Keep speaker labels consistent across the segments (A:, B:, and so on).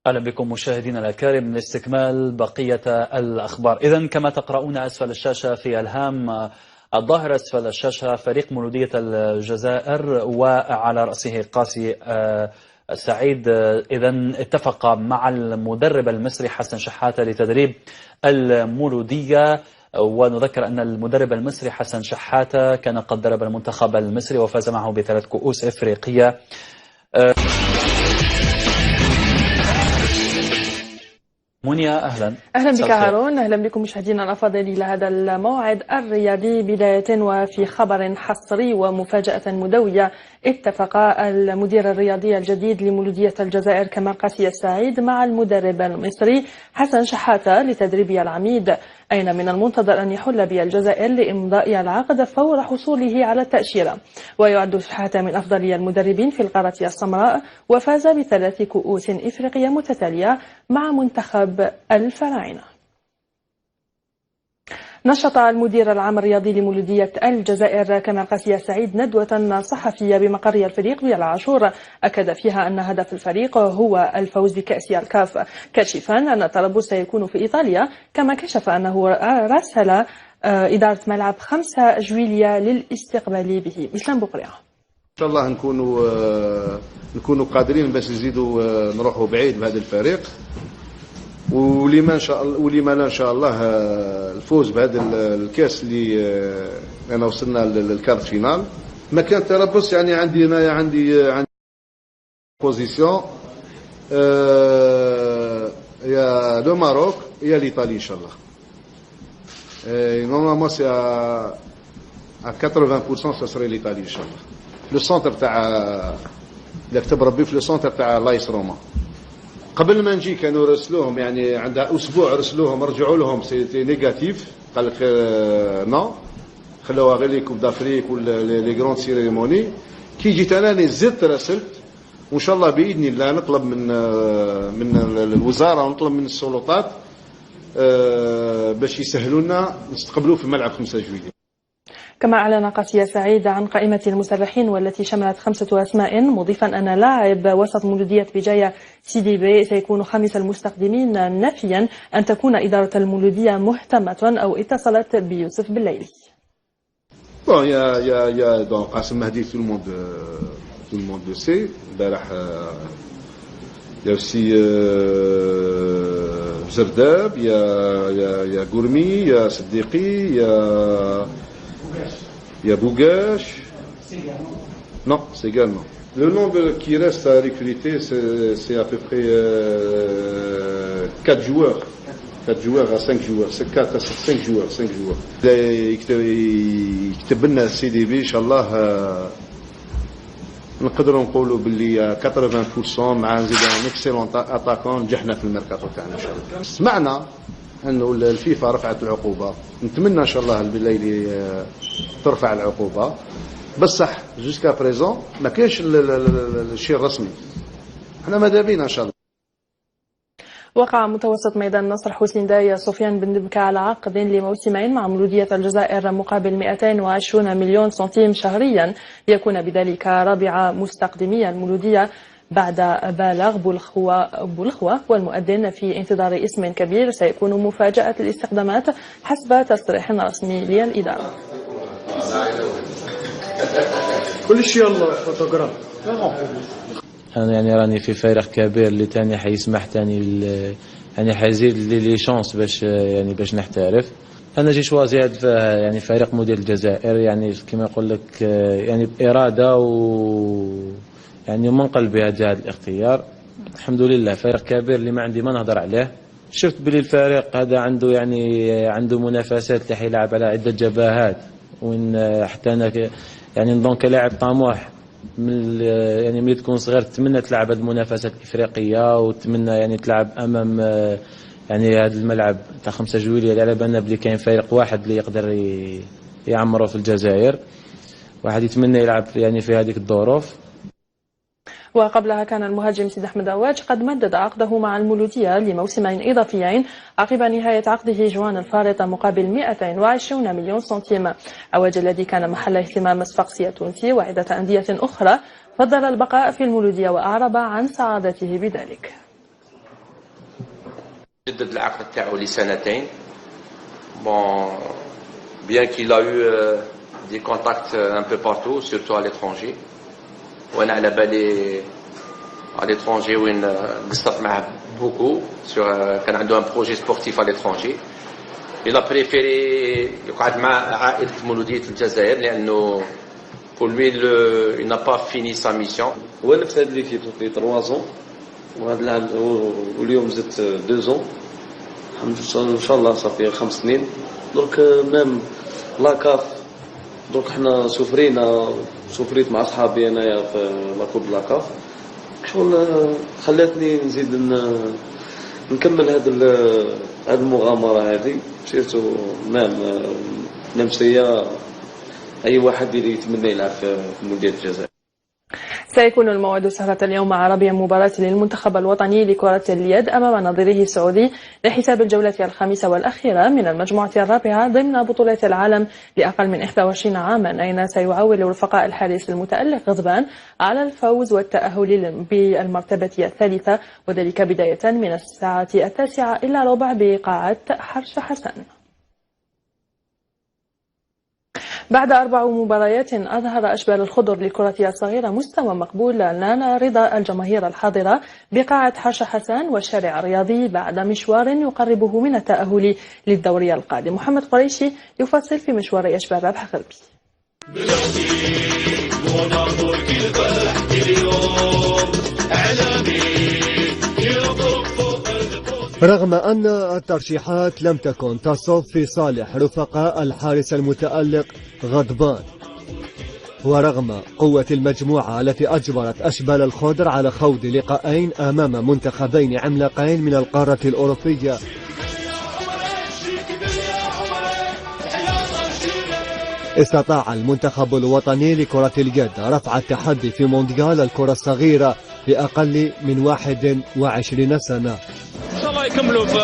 A: أهلا بكم مشاهدينا الأكارم لاستكمال بقية الأخبار. إذن كما تقرؤون أسفل الشاشة في الهام الظاهر أسفل الشاشة فريق مولودية الجزائر وعلى رأسه قاسي سعيد إذن اتفق مع المدرب المصري حسن شحاتة لتدريب المولودية. ونذكر أن المدرب المصري حسن شحاتة كان قد درب المنتخب المصري وفاز معه ب3 كؤوس إفريقية. منيا
B: أهلا بك هارون، أهلا بكم مشاهدينا الأفاضل إلى هذا الموعد الرياضي. بداية وفي خبر حصري ومفاجأة مدوية، اتفق المدير الرياضي الجديد لمولودية الجزائر كمال قاسي سعيد مع المدرب المصري حسن شحاتة لتدريب العميد. أين من المنتظر أن يحل بالجزائر لإمضاء العقد فور حصوله على التأشيرة. ويعد شحاتة من أفضل المدربين في القارة السمراء، وفاز ب3 كؤوس إفريقية متتالية مع منتخب الفراعنة. نشط المدير العام الرياضي لمولودية الجزائر كمال قاسي سعيد ندوة صحفية بمقر الفريق بالعاشور، أكد فيها أن هدف الفريق هو الفوز بكأس الكاف، كاشفا أن التربص سيكون في إيطاليا، كما كشف أنه راسل إدارة ملعب 5 جويلية للاستقبال به. إسلام بقرية.
C: إن شاء الله نكونوا قادرين باش نزيدوا نروحوا بعيد بهذا الفريق، ولما لا ان شاء الله الفوز بهذا الكاس اللي انا وصلنا للكارت فينال. ما كان تربص يعني عندي بوزيسيون يا لو ماروك يا ليطالي ان شاء الله. نورمالمون سي à 80% ça serait l'Italie ان شاء الله. لو سونتر تاع اللي كتب ربي في لو سونتر تاع لايس روما. قبل ما نجي كانوا رسلوهم، يعني عندها اسبوع رسلوهم رجعوا لهم سي نيجاتيف، قال لك نو خلوها غير لي كوب دافريك ولا لي غروند سيريموني. كي جيت انا زدت راسلت، وان شاء الله باذن الله نطلب من الوزاره ونطلب من السلطات باش يسهلوا لنا نستقبلوه في ملعب 5 جويلية.
B: كما أعلن قاسي سعيد عن قائمة المسرحين والتي شملت 5 أسماء، مضيفا أن لاعب وسط مولودية بجاية سيدي بي سيكون خامس المستخدمين، نافيا أن تكون إدارة المولودية مهتمة أو اتصلت بيوسف بالليل.
C: Bon, il y a donc Qasim Mahdi, tout le monde le sait. Il y a aussi Zerdab, il y a Gourmi, il y a Siddiqui, il y a Bougache. Non, c'est également. Le nombre qui reste à recruter, c'est à peu près 4 joueurs. 4 joueurs à 5 joueurs. C'est 4 à 5 joueurs. 5 joueurs. يكتب لنا السي دي بي ان شاء الله نقدروا نقولوا باللي 80% مع نزيد ان اكسيلون اتاكون نجحنا في الميركاتو تاعنا ان شاء الله. سمعنا انه الفيفا رفعت العقوبه، نتمنى ان شاء الله بالليل ترفع العقوبه، بصح جوسكا بريزون ما كاينش الشيء الرسمي. احنا ماذا بينا ان شاء الله.
B: وقع متوسط ميدان النصر حسين دايا سفيان بن دبكة على عقد لموسمين مع مولودية الجزائر مقابل 220 مليون سنتيم شهريا، ليكون بذلك رابع مستقدمي المولودية بعد بالغ بولخوة والمؤذن، في انتظار اسم كبير سيكون مفاجأة الاستخدامات حسب تصريح رسمي للإدارة.
D: كل شيء الله فوتوغراف.
E: أنا يعني راني في فريق كبير اللي تاني حيسمح تاني يعني حيزيد لي شانس باش نحترف. أنا جي شوازي يعني فريق موديل الجزائر، يعني كما يقول لك يعني بإرادة يعني من قلبي هذا الاختيار. الحمد لله فريق كبير اللي ما عندي ما نهضر عليه. شفت بلي الفريق هذا عنده منافسات اللي حيلعب على عدة جبهات، وين حتى أنا يعني نظن كلاعب طموح يعني ملي تكون صغير تتمنى تلعب هذه المنافسات الافريقيه، وتتمنى يعني تلعب امام يعني هذا الملعب تاع 5 جويلية اللي على بالنا بلي كاين فريق واحد اللي يقدر يعمره في الجزائر، واحد يتمنى يلعب يعني في هذيك الظروف.
B: وقبلها كان المهاجم سيد أحمد عواج قد مدد عقده مع المولودية لموسمين إضافيين عقب نهاية عقده جوان الفارطة مقابل 220 مليون سنتيم. عواج الذي كان محل اهتمام صفاقسي التونسي وعدة أندية أخرى فضل البقاء في المولودية وأعرب عن سعادته بذلك.
F: جدد العقد تاعو لسنتين. Bon, bien qu'il a eu des contacts un peu partout, surtout à l'étranger. وانا على بالي à l'étranger وين قصرت معه beaucoup sur كان عنده un projet sportif à l'étranger. Il a préféré يقعد مع عائلة مولودية الجزائر لأنه pour lui il n'a pas fini sa mission.
G: هو نفس هاد ليكيب صافي 3 ans وهذا العام واليوم زدت 2 ans. ان شاء الله صافي 5 سنين. دونك ميم لاكاف دونك حنا سفريت مع صحابي انايا في لاكوب لاكاف شغل خلاتني نزيد نكمل هاد المغامره هذه. سيرتو ميم نمسيه اي واحد اللي يتمنى يلعب في مونديال الجزائر.
B: سيكون الموعد سهرة اليوم عربيا مباراة للمنتخب الوطني لكرة اليد أمام نظيره السعودي لحساب الجولة الخامسة والأخيرة من المجموعة الرابعة ضمن بطولة العالم لأقل من 21 عاما، أين سيعول رفقاء الحارس المتألق غضبان على الفوز والتأهل بالمرتبة الثالثة، وذلك بداية من الساعة 9:15 بقاعة حرش حسن. بعد 4 مباريات أظهر أشبال الخضر للكرة الصغيرة مستوى مقبول نال رضا الجماهير الحاضرة بقاعة حرش حسن والشارع الرياضي بعد مشوار يقربه من التأهل للدوري القادم. محمد قريشي يفصل في مشوار أشبال ربح غربي.
H: رغم أن الترشيحات لم تكن تصب في صالح رفقاء الحارس المتألق غضبان، ورغم قوة المجموعة التي أجبرت أشبال الخضر على خوض لقاءين أمام منتخبين عملاقين من القارة الأوروبية، استطاع المنتخب الوطني لكرة اليد رفع التحدي في مونديال الكرة الصغيرة بأقل من 21 سنة.
I: ان شاء الله يكملوا في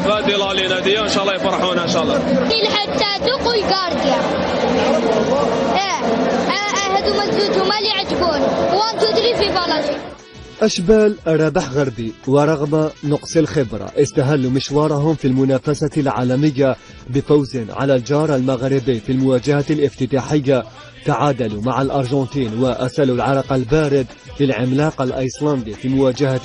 I: هذه الالينا دي، ان شاء الله يفرحونا ان شاء الله.
J: حتى دوق الكارديا هذوما الزوج هما اللي يعجبوني 1 2 3 في بلاجي.
H: أشبال ربح غربي ورغم نقص الخبرة استهلوا مشوارهم في المنافسة العالمية بفوز على الجار المغربي في المواجهة الافتتاحية. تعادلوا مع الأرجنتين وأسلوا العرق البارد للعملاق الأيسلندي في مواجهة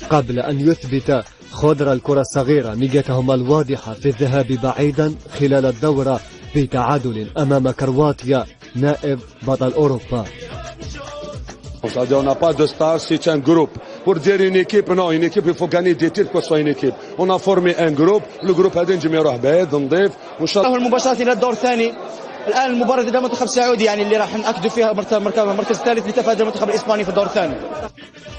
H: قبل أن يثبت خضر الكرة الصغيرة نيتهم الواضحة في الذهاب بعيدا خلال الدورة بتعادل أمام كرواتيا نائب بطل أوروبا.
K: On n'a pas de stars, c'est un groupe. Pour dire une équipe, non, une équipe, il faut gagner des titres pour soit une équipe. On a formé un groupe, le groupe هذا نجمع بعيد نضيف وإن شاء الله.
L: المباشرة إلى الدور الثاني. الآن المباراة ضد المنتخب السعودي يعني اللي راح نأكدوا فيها المركز الثالث لتفادي المنتخب الإسباني في الدور الثاني.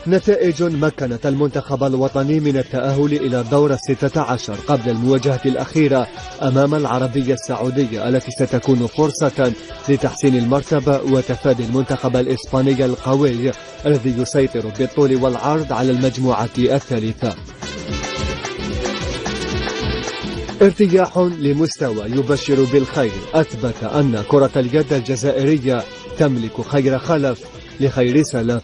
H: نتائج مكنت المنتخب الوطني من التأهل إلى الدور 16 قبل المواجهة الأخيرة أمام العربية السعودية التي ستكون فرصة لتحسين المرتبة وتفادي المنتخب الإسباني القوي الذي يسيطر بالطول والعرض على المجموعة الثالثة. ارتياح لمستوى يبشر بالخير أثبت أن كرة اليد الجزائرية تملك خير خلف لخير سلف.